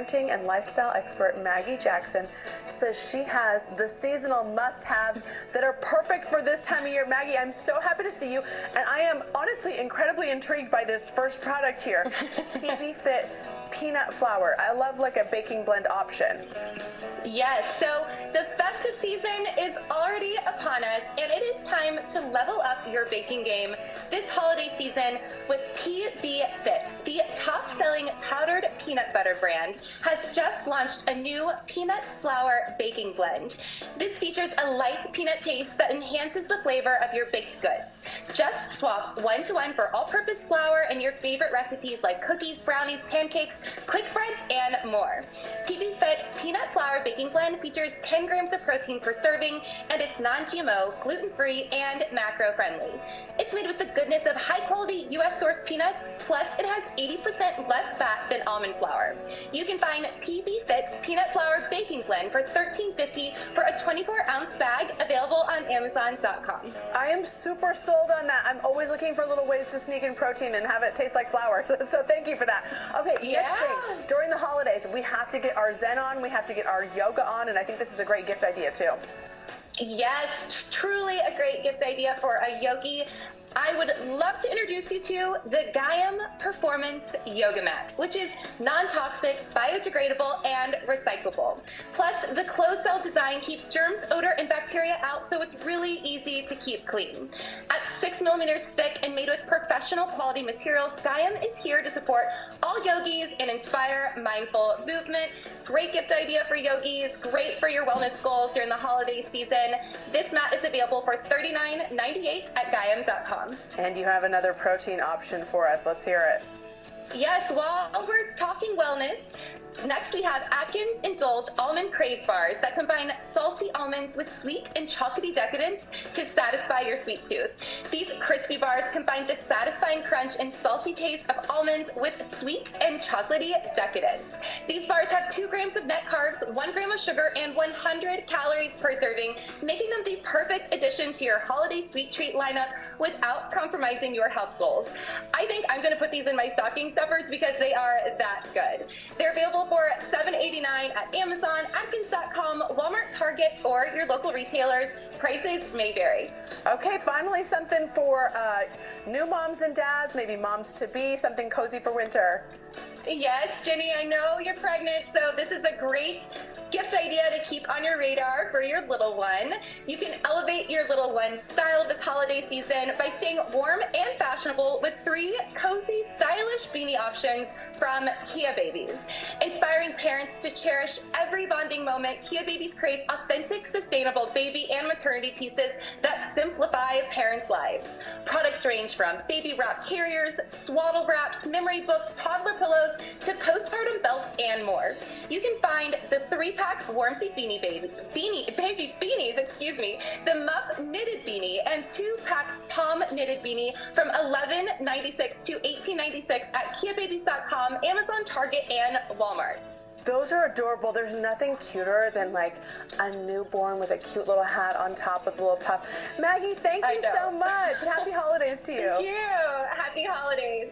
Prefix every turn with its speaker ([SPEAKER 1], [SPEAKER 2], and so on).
[SPEAKER 1] Parenting and lifestyle expert Maggie Jackson says she has the seasonal must-haves that are perfect for this time of year. Maggie, I'm so happy to see you, and I am honestly incredibly intrigued by this first product here, PBFit peanut flour. I love like a baking blend option.
[SPEAKER 2] Yes, so the festive season is already upon us, and it is time to level up your baking game this holiday season with PBFit. The top-selling powdered peanut butter brand has just launched a new peanut flour baking blend. This features a light peanut taste that enhances the flavor of your baked goods. Just swap 1-to-1 for all-purpose flour in your favorite recipes like cookies, brownies, pancakes, quick breads, and more. PBFit peanut flour baking blend features 10 grams of protein per serving, and it's non-GMO, gluten-free, and macro-friendly. It's made with the goodness of high-quality U.S.-sourced peanuts, plus it has 80% less fat than almond flour. You can find PBFit peanut flour baking blend for $13.50 for a 24-ounce bag, available on Amazon.com.
[SPEAKER 1] I am super sold on that. I'm always looking for little ways to sneak in protein and have it taste like flour. So thank you for that. Okay, next thing. During the holidays, we have to get our Zen on, we have to get our yoga on, and I think this is a great gift idea too.
[SPEAKER 2] Yes, truly a great gift idea for a yogi. I would love to introduce you to the Gaiam Performance Yoga Mat, which is non-toxic, biodegradable, and recyclable. Plus, the closed cell design keeps germs, odor, and bacteria out, so it's really easy to keep clean. At 6 millimeters thick and made with professional quality materials, Gaiam is here to support all yogis and inspire mindful movement. Great gift idea for yogis, great for your wellness goals during the holiday season. This mat is available for $39.98 at Gaiam.com.
[SPEAKER 1] And you have another protein option for us. Let's hear it.
[SPEAKER 2] Yes, while we're talking wellness, next we have Atkins Indulge Almond Craze Bars that combine salty almonds with sweet and chocolatey decadence to satisfy your sweet tooth. These crispy bars combine the satisfying crunch and salty taste of almonds with sweet and chocolatey decadence. These bars have 2 grams of net carbs, 1 gram of sugar, and 100 calories per serving, making them the perfect addition to your holiday sweet treat lineup without compromising your health goals. I think I'm going to put these in my stocking stuffers because they are that good. They're available for $7.89 at Amazon, Atkins.com, Walmart, Target, or your local retailers. Prices may vary.
[SPEAKER 1] Okay, finally something for new moms and dads, maybe moms-to-be, something cozy for winter.
[SPEAKER 2] Yes, Jenny, I know you're pregnant, so this is a great gift idea to keep on your radar for your little one. You can elevate your little one's style this holiday season by staying warm and fashionable with 3 cozy, stylish beanie options from Keababies. Inspiring parents to cherish every bonding moment, Keababies creates authentic, sustainable baby and maternity pieces that simplify parents' lives. Products range from baby wrap carriers, swaddle wraps, memory books, toddler pillows, to postpartum belts and more. You can find the 3-pack warm seat baby beanies, the muff knitted beanie, and 2-pack palm knitted beanie from $11.96 to $18.96 at Keababies.com, Amazon, Target, and Walmart.
[SPEAKER 1] Those are adorable. There's nothing cuter than like a newborn with a cute little hat on top with a little puff. Maggie, thank you so much. Happy holidays to you.
[SPEAKER 2] Thank you. Happy holidays.